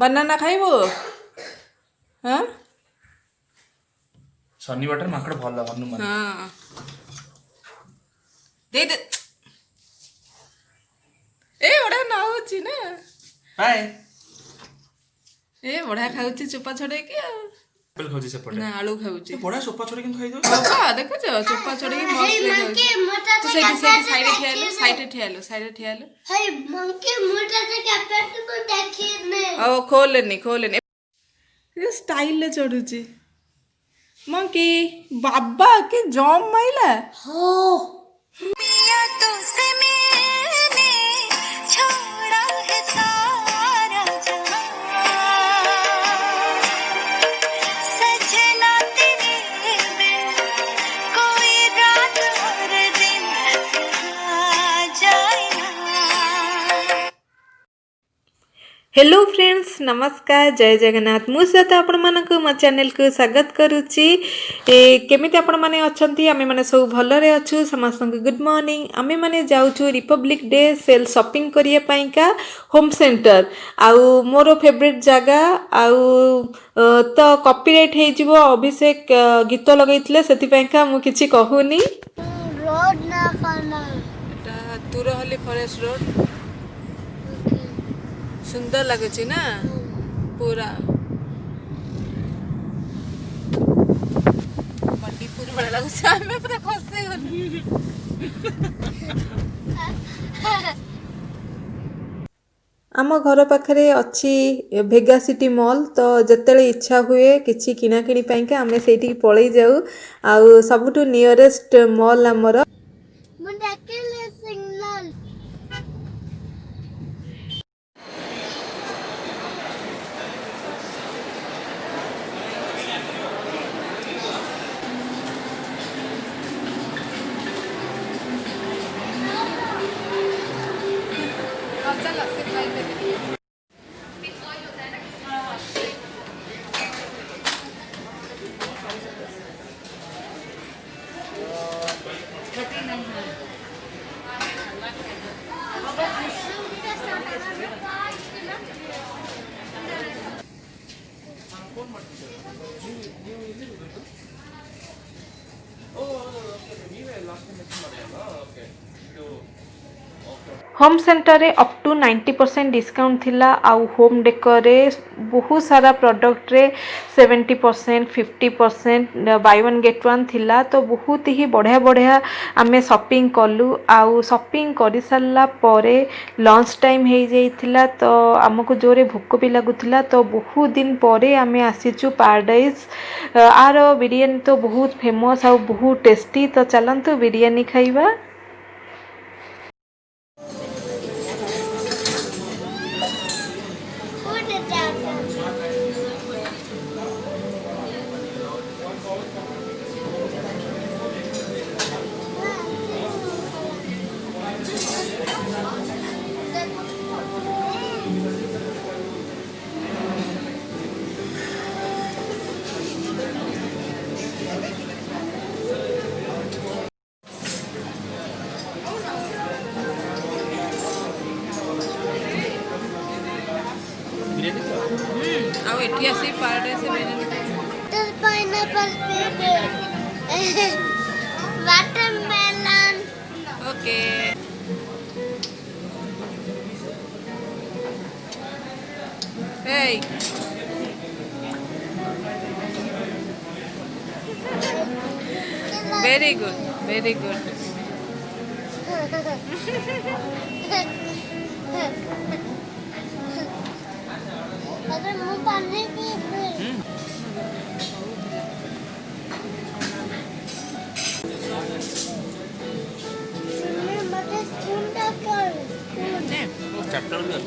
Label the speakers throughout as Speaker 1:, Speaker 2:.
Speaker 1: बनाना खाइबो हाँ
Speaker 2: शनिवार माकड़ भल हनुमान
Speaker 1: हाँ दे दे ए बड़ा ना होची ना
Speaker 2: हाय
Speaker 1: ए बड़ा खाउची चोपा छड़ेकी आ
Speaker 2: एप्पल खाउची सेपटे
Speaker 1: ना आलू खाउची
Speaker 2: बड़ा सोपा छोड़ी किन खाइ दो
Speaker 1: बाबा देखो चोपा छड़ेकी मस्त ले खाउची तो सेठी साइड ठिया लो
Speaker 3: हाय मंकी मोटा से कैप्टन को देखिए
Speaker 1: अब खोलेनी ये स्टाइल ले चढ़ुची मंकी बाबा के जॉम माइला
Speaker 3: हो
Speaker 4: मिया तुझसे मैंने छोड़ा है सारा जहां सजना तेरे बिन कोई रात और दिन आ जाए ना।
Speaker 5: हेलो फ्रेंड्स नमस्कार जय जगन्नाथ मुझे आपण मानक मो चैनल को स्वागत करुच्ची केमिति आपण माने अछंती आमे माने सब भलरे अछु समस्त गुड मॉर्निंग आमे माने जाउछु रिपब्लिक डे सेल शॉपिंग करिया पाइका होम सेंटर आउ मोर फेवरेट जगह आउ तो कॉपीराइट हे जिवो अभिषेक गीत लगैथिले सेति पाइका मु किछि कहूनी
Speaker 3: रोड ना खाना
Speaker 1: एटा तुरहली फॉरेस्ट रोड सुंदर लगुची ना पूरा बंडीपुर बड़ा लगुची हमें पूरा खसे गली
Speaker 5: आम घर पाखरे अच्छी भेगा सिटी मॉल तो जिते इच्छा हुए किसी किणाकिणी पाइका आम से पलि जाऊ आउ सबुठु नियरेस्ट मॉल आमर
Speaker 3: मुझे अकेले सिग्नल
Speaker 1: चल से खाई दे
Speaker 5: होम सेंटर रे अप टू 90% डिस्काउंट थिला आउ होम डेकोर रे बहुत सारा प्रोडक्ट रे 70% 50% बाय वन गेट वन थिला तो बहुत ही बढ़िया बढ़िया आमे शॉपिंग कलु आउ शॉपिंग करि सारला परे लंच टाइम हे जाइथिला तो हमको जोरे भूख भी लागुथिला तो बहुत दिन परे आमे आसीचु पैराडाइज आर बिरयानी तो बहुत फेमस आउ बहुत टेस्टी तो चलंतु बिरयानी खाइबा
Speaker 3: उड़ जाता
Speaker 1: ଆଉ ଏଠି ଆସି ପାରାଡାଇସ୍ ବିରିୟାନୀ
Speaker 3: तो pineapple paper watermelon
Speaker 1: okay Hey very good
Speaker 3: अरे मुंह पानी पी मुझे स्पून कर
Speaker 2: चैप्टर में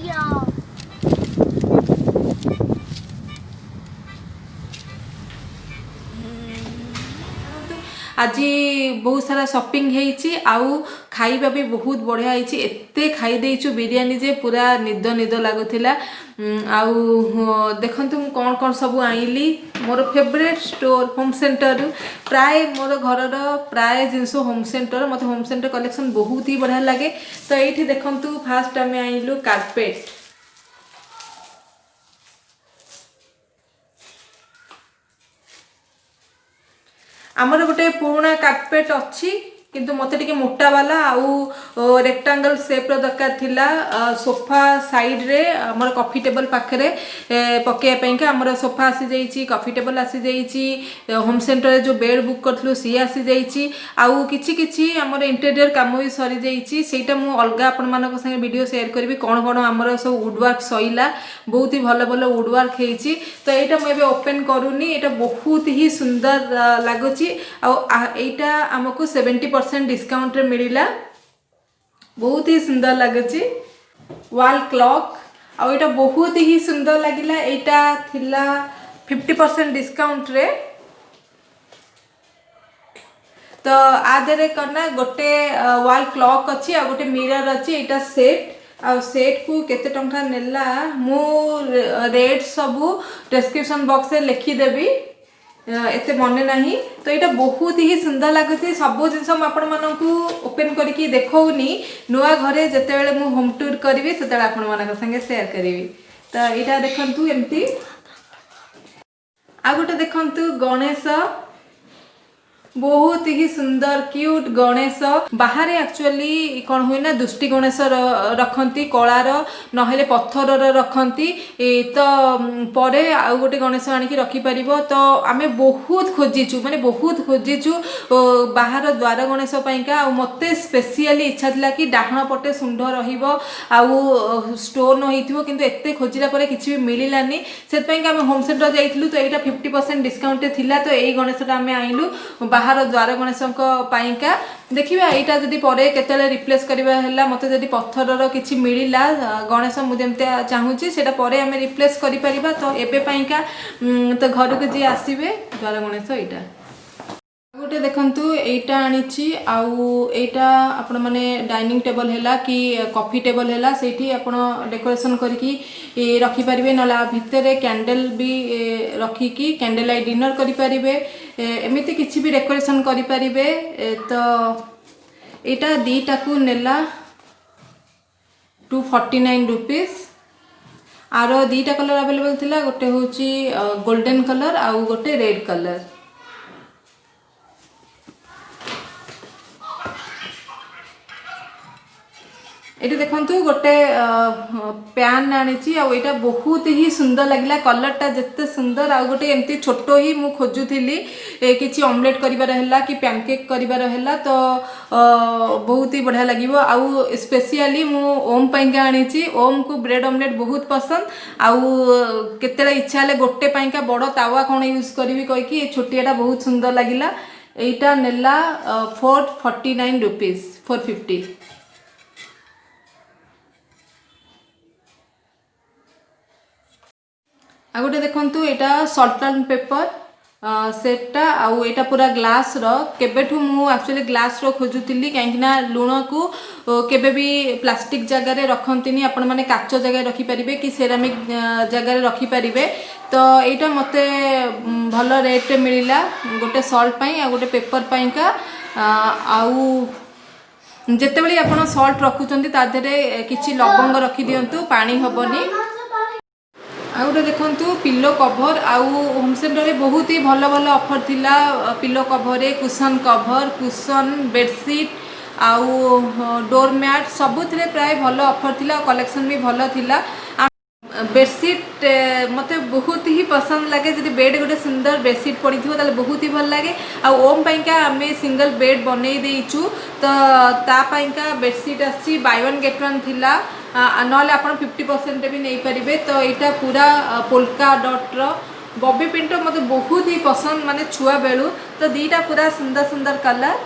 Speaker 3: या
Speaker 5: आज बहुत सारा शॉपिंग होईची आउ खाइबा भी बहुत बढ़िया होईची एते खाई देइछु बिरयानी जे पूरा निद निद लागुथिला आउ देखंतु मु कोन कोन सब आइली मोर फेवरेट स्टोर होम सेंटर प्राय मोर घरर प्राय जिनस होम सेंटर मते होम सेंटर कलेक्शन बहुत ही बढ़िया लगे तो एठी देखंतु फास्ट आमे आइलु कार्पेट आमर गोटे पुराना कार्पेट अच्छी किंतु मते टिके मोटा वाला आउ रेक्टेंगल शेप रो दरकार थिला सोफा साइड रे हमर कॉफी टेबल पाखरे पके पइका हमर सोफा आसी जाईची कॉफी टेबल आसी जाईची होम सेंटर रे जो बेड बुक करथलु सी आसी जाईची आउ किछि किछि हमर इंटीरियर काम भी सरी जाईची सेटा मु अलगा आपन मानक संगे वीडियो शेयर करबी कोन कोन हमर सब वुड वर्क सइला बहुत ही भलो भलो वुड वर्क हेची तो एटा मु एबे ओपन करूनी एटा बहुत ही सुंदर लागुची आउ एटा हमकु 70% डिस्काउंट रे मिलिला बहुत ही सुंदर लगुची वॉल क्लॉक आ एटा बहुत ही सुंदर लागिला एटा थिला 50% डिस्काउंट रे तो आधे करना गोटे वॉल क्लॉक अच्छी आ गोटे मिरर अच्छी एटा सेट आ सेट को केते टंका नेला मु रेट सबू डिस्क्रिप्शन बॉक्स रे लिखि देबी एते मने नहीं तो यहाँ बहुत ही सुंदर लगुच सब जिन आपण मानू ओपन करके देखौनी नुआ घरे जिते मु होम टूर करी से आपण मान संगे शेयर करी तो यहाँ देखु एमती आ गोटे देखु गणेश बहुत ही सुंदर क्यूट गणेश बाहर एक्चुअली कौन हुए ना दुष्टि गणेश रखती कलार नहेले पत्थर रखती तो परे आउ गोटे गणेश आनिकी रखिपर तो आम बहुत खोजिचु माने बहुत खोजिचु बाहर द्वार गणेश पाइका मते स्पेशली इच्छा थिला कि डाहण पटे सुंड रहिबो आउ स्टोन होइथिबो किंतु एते खोजिला परे किछि भी मिलिलानी सेत पाइका हम होम सेंटर जाइथिलु तो एटा 50% डिस्काउंट थिला तो एई गणेशटा आम आइलु बाहर द्वार गणेश पाइका देखिए यहाँ जदि परे केतले रिप्लेस करबा मते जदि पत्थर किछि मिलिला गणेश मु जेमते चाहूची सेटा परे आमे रिप्लेस करि परिबा तो एबे पाइका तो घर को जी आसीबे द्वार गणेश एटा गोटे देखंतु एटा आनिछि आउ एटा आपण माने डाइनिंग टेबल हैला कि कॉफी टेबल हैला सेठी आपण डेकोरेशन करके रखि परिबे नला भितरे कैंडल भी रखी की कैंडल लाइट डिनर करि परिबे एमिति किछि भी डेकोरेशन करि परिबे तो एटा दीटा को नेला 249 रुपीस आरो दीटा कलर अवेलेबल थिला गोटे होची गोल्डन कलर आउ गोटे रेड कलर ये देखु गोटे पैन आनी आईटा बहुत ही सुंदर लगे कलरटा जिते सुंदर आ गोटे एमती छोट ही मु खोजुली किसी ऑमलेट करिवार है कि पैनकेक करिवार है तो बहुत ही बढ़िया लगे आउ स्पेशली मु ओम पाइका आनी ओम को ब्रेड ऑमलेट बहुत पसंद आउ केते इच्छा है गोटे पाइका बड़ तावा कौन यूज करी कहीकि छोटियाटा बहुत सुंदर लगे यहीटा नेला 449 रुपीस 450 आ गोटे देखंतु एटा सल्ट एंड पेपर सेटा आउ एटा पूरा ग्लास रो केबेठु मु एक्चुअली ग्लास रो खोजुतिली काहेकि लुण को केबे भी प्लास्टिक जगह रे रखंतिनी आपण माने काच जगह रखि परिबे कि सेरामिक जगह रे रखि परिबे तो एटा मते भलो रेट रे मिलिला गोटे सल्ट पई आ गोटे पेपर पई का आउ जेते बेली आपण सल्ट रखुचंती ता देरे किछि लवंग रखि दियंतु पानी हबनी आ गोटे देखु पिलो कभर आउ होम सेंटर रे बहुत ही भल भल ऑफर थिला पिलो कभर कुशन बेडशीट आउ डोर मैट सबुथिरे प्राय भल ऑफर थिला कलेक्शन भी भल थिला बेडशीट मते बहुत ही पसंद लगे जब बेड गोटे सुंदर बेडशीट पड़ी थो ताले बहुत ही भल लगे आ ओम पाइका आमे सिंगल बेड बनै देइचु तो ता पाइका बेडशीट आसी बाय वन गेट वन थिला नले आप 50% भी नहीं पारे तो यहाँ पूरा पोल्का डॉट रो बॉबी पिंट मत बहुत ही पसंद माने छुआ बेलू तो दीटा पूरा सुंदर सुंदर कलर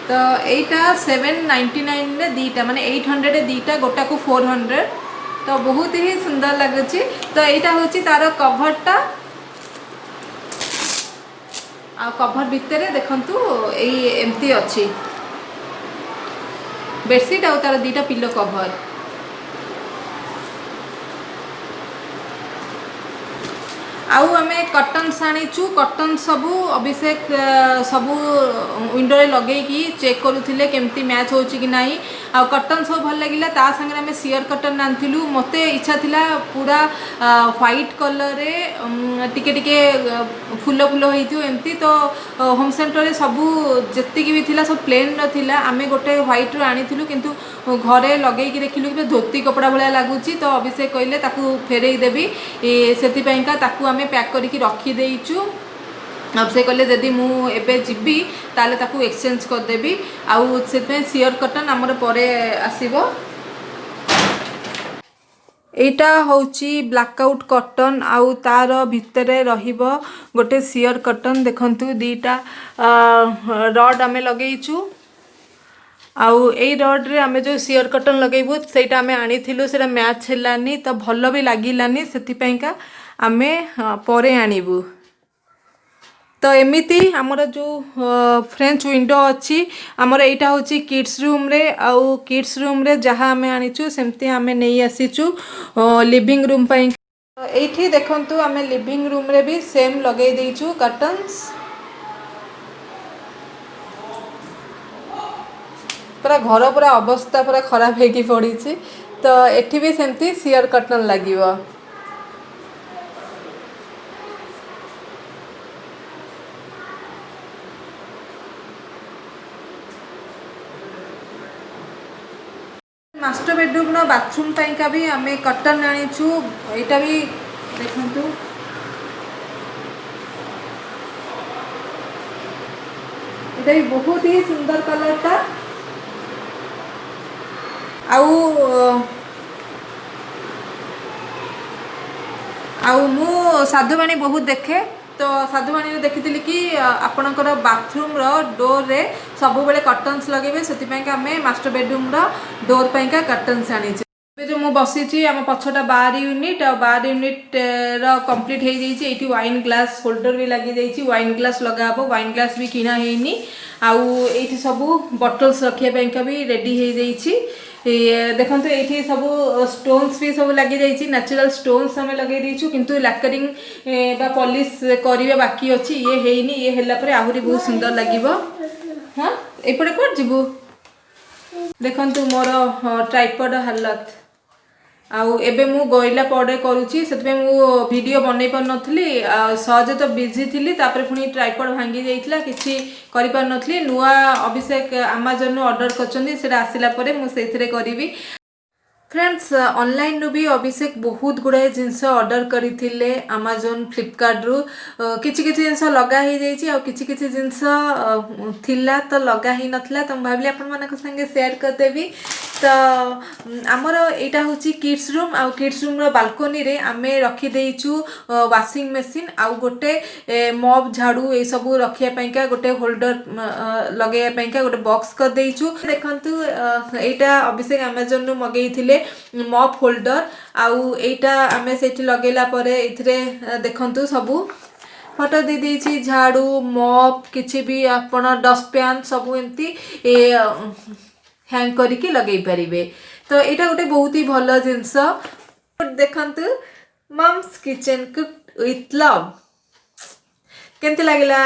Speaker 5: तो यहाँ 799 रे दीटा माने 800 रे दीटा गोटा को 400 तो बहुत ही सुंदर लगुच तो यहाँ हूँ तार कभरटा आ कभर भितर देखंतु एई एमती अछि बेडशीट आ तार दीटा पिलो कभर आउ आमे कटन्स आनीचु कटन सबू अभिषेक सबू विंडो रे लगेकी चेक करूथिले केमती मैच होची कि नाही आ कटन सब भल लागिला ता संगे आमे सियर कटन आनथिलु मते इच्छा थिला पूरा व्हाइट कलर रे टिके टिके फुल फुल होइथियो एमती तो होम सेंटर रे सबू जत्ती की भी थिला सब प्लेन न थिला आमे गोटे व्हाइट रो आनीथिलु किंतु घरे लगेकी देखिलु कि धोती कपड़ा भलिया लागुची तो अभिषेक कहले ताकू फेरेई देबी सेति पयका ताकू आमे पैक करके रखी देइचु अब से कहले यदि मु एबे जिबी ताले ताकू एक्सचेंज कर देबी आउ सेते सियर कटन हमर परे आसीबो एटा होची ब्लैकआउट कटन आउ तार भितरे रहिबो गोटे सियर कटन देखंतु दीटा रड आमे लगेइचु आउ ए रड रे आमे जो सियर कटन लगेबो सेटा आमे आनीथिलु सेटा मैच हेलानी तो भलो भी लागिलानी सेति पयका आमे परे आनिबु तो एमिति हमर जो फ्रेंच विंडो अच्छी हमर एटा होची किड्स रूम रे आउ किड्स रूम रे जहा आमे आनिचु सेमती आमे नै आसीचु लिविंग रूम पय एठी देखंतु आमे लिविंग रूम रे भी सेम लगे देइचु कर्टन्स पूरा घर पूरा अवस्था पूरा खराब हेकी पड़ी तो एठी भी सेमती सियर कर्टन लागिवो मास्टर बेडरूम नो बाथरूम का भी आमे कर्टन आनीचु एटा भी देखंतु एटा भी बहुत ही सुंदर कलर ता आउ मु साधुवाणी बहुत देखे तो साधुवाणी देखी कि आपणकर बाथरूम रो डोर रे सब बेले कर्टन्स लगेबे सेति पय का हमें मास्टर बेडरूम रो डोर पय का कर्टन्स आनी जो मु बसी आम पछटा बार यूनिट आ बार यूनिट रो कंप्लीट हो जाइए ये वाइन ग्लास होल्डर भी लगी जाइए वाइन ग्लास लगा हे वाइन ग्लास भी किना हेनी आउ ये सब बटल्स रखापी का भी रेडी हो जाइए देखो ये सब स्टोन्स भी सब लगी जाइए नेचुरल स्टोन्स आम लगे देचु किंतु लैकरिंग बा पॉलिश करवा बाकी अच्छी ये हेनी ये हैला परे आहुरी बहुत सुंदर लगिबो हाँ एपटे कोड जीवु देखंतु मोर ट्राइपॉड हालत आउ एबे मु गइला पड़े करूची सेतबे मु वीडियो बनै पर नथली सहज तो बिजी थिली तापर पुनी ट्राइपॉड भांगी जाइतला किछि करि पर नथली नुआ अभिषेक अमेज़न नु ऑर्डर करचंदी सेटा आसिला परे मु सेथिरे करिवि फ्रेंड्स ऑनलाइन नु भी अभिषेक बहुत गुड़ाए जिनस ऑर्डर करथिले अमेज़न फ्लिपकार्ट रु किछि किछि जिनस लगा ही जाइछि आ किछि किछि जिनस थिला तो लगा ही नथला तो भाबली आपन मानक संगे शेयर कर देबी तो आमर एटा होची किड्स रूम आ किड्स रूम रो बालकनी रे आमे रखी देइछु वाशिंग मशीन आ गोटे मॉप झाड़ू ए सब रखिया पयका गोटे होल्डर लगेया पयका गोटे बॉक्स कर देइछु देखंतु एटा अभिषेक अमेज़न नु मगेइथिले मॉप होल्डर आउ एटा आमे सेठी लगेला परे इथरे देखंतु सबु फोटो दे देछि झाड़ू मॉप किछि भी आपण डस्टपैन सब एंती हैंग करके लगे पारिबे तो एटा गोटे बहुत ही भलो जिंस देखंतु mom's kitchen cook with love केंते लागला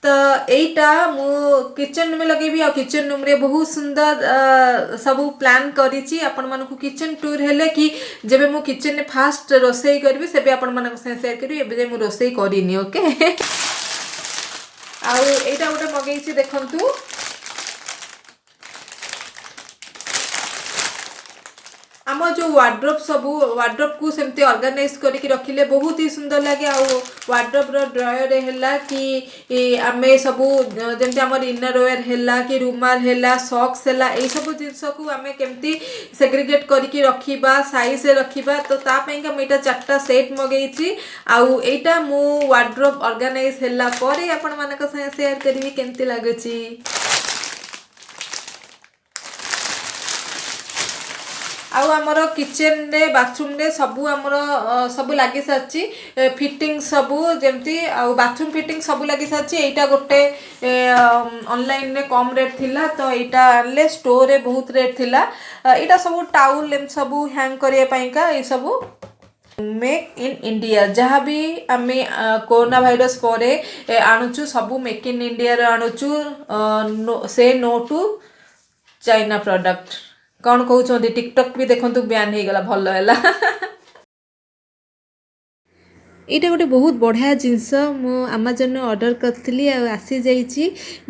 Speaker 5: तो एटा मु किचन में लगेबी आ किचन रूम रे बहुत सुंदर सब प्लान करिछि आपण मानको किचन टूर हेले कि जेबे मु किचन में फास्ट रोसई करबी सेबे आपण मानको से शेयर करबी एबे जे मु रोसई करिनी ओके आ एटा गोटे मगेइछि देखंतु आम जो वार्ड्रोब सबू वार्ड्रोब को सेमती ऑर्गेनाइज करके रखिले बहुत ही सुंदर लगे आ वार्ड्रोब रो ड्रॉयर हैला कि आमे सबू जेमती हमर इनर वेयर हैला कि रुमाल हैला सॉक्स हैला ए सब जिंस को आमे केमती सेग्रीगेट करके रखिबा साइज रे रखिबा तो ता पय का मेटा चारटा सेट मगेइछि आ एटा मु वार्ड्रोब ऑर्गेनाइज हैला परे आपण मानक संगे शेयर करबी केमती लागुछि आउ आमर किचन रे बाथरूम रे सबू आमर सबू लगी सारी फिटिंग सबू जमती आउ बाथरूम फिटिंग सबू लगी सारी एटा गोटे ऑनलाइन रे कम रेट थिला तो एटा आनले स्टोर रे बहुत रेट थिला एटा सबू टाउल एम सबू हैंग करिया पई का ए सबू मेक इन इंडिया जहाँ भी आम कोरोना भाइरस पर आणुचु सबू मेक इन इंडिया आणुचु से नो टू चाइना प्रोडक्ट कौन कहते टिकटॉक भी देखो बैन हो गला भल है
Speaker 1: एटा गोटे बहुत बढ़िया जिनस मु अमेजन ऑर्डर करथली आसी जाइछि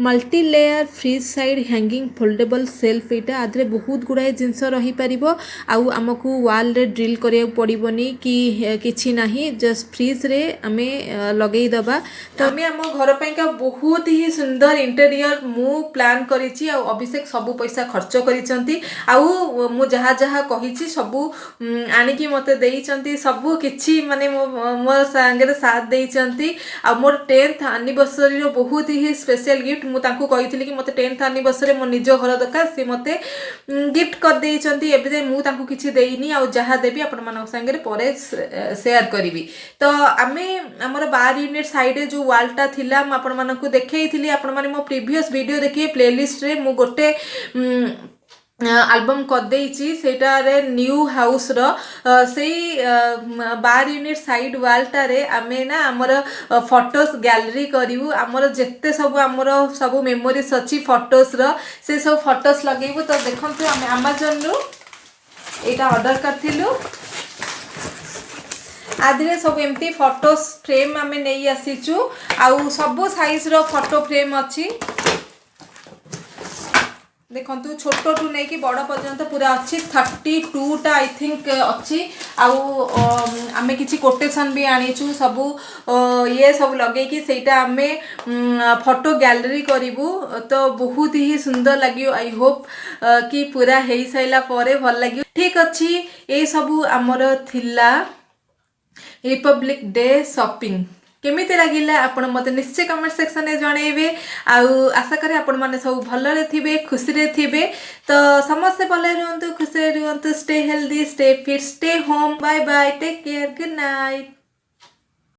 Speaker 1: multi layer free side hanging foldable shelf एटा आदरे बहुत गुड़ाए जिनस रही परिबो आउ हमकु वॉल रे ड्रिल करिया पड़िबनी कि किछि नाही जस्ट फ्रीज रे हमें लगेई दबा
Speaker 5: तो हमें हम घर पे का बहुत ही सुंदर इंटीरियर मु प्लान करिछि आ अभिषेक सबु पैसा खर्च करिसंती आउ मु जहा जहा कहिछि सबु आनिकी मते देइसंती सबु किछि माने मो सांगे साथ देइचंती आ मोर 10th एनिवर्सरी रो बहुत ही स्पेशल गिफ्ट मु तांको कहितली कि मते 10th एनिवर्सरी मो निजो घर दरकार से मते गिफ्ट कर देइचंती एबे जे मु तांको किछि देइनी आ जहा देबी आपण मानक संगे परे शेयर करिवि तो आमे हमर 12 यूनिट साइड जो वालटा थिला म आपण मानक देखैथिली आपण माने मो प्रीवियस वीडियो देखिए प्लेलिस्ट रे मु गोटे एल्बम कर देइची सेटा रे न्यू हाउस रो सेई 12 यूनिट साइड वालटा रे आमे ना हमर फोटोस गैलरी करिवु हमर जत्ते सब हमर सब मेमोरीज अछि फोटोस रो से सब फोटोस लगेबु तो देखंतु आमे अमेज़न रो एटा ऑर्डर करथिलु आधे सब एमती फोटोस फ्रेम आमे नै आसीचु आउ सब साइज रो फोटो फ्रेम अछि देखंतु छोटो टू नहीं कि बड़ पर्यंत पूरा अच्छी 32 टा आई थिंक अच्छी आउ आमे किछि कोटेशन भी आनीचु सबू ये सब लगे कि सेटा आमे फोटो गैलरी करिवु तो बहुत ही सुंदर लगियो आई होप कि पूरा हेई साइला परे भल लगियो ठीक अच्छी ये सबू आमर थिला रिपब्लिक डे शॉपिंग केमिति लागिला आपण मते निश्चय कमेंट सेक्शन में जणेबे आउ आशा करे आपण माने सब भलरे थिबे खुशी रे थिबे तो समस्त भले रहंतु खुशी रे रहंतु stay healthy stay fit stay home bye bye take care good night.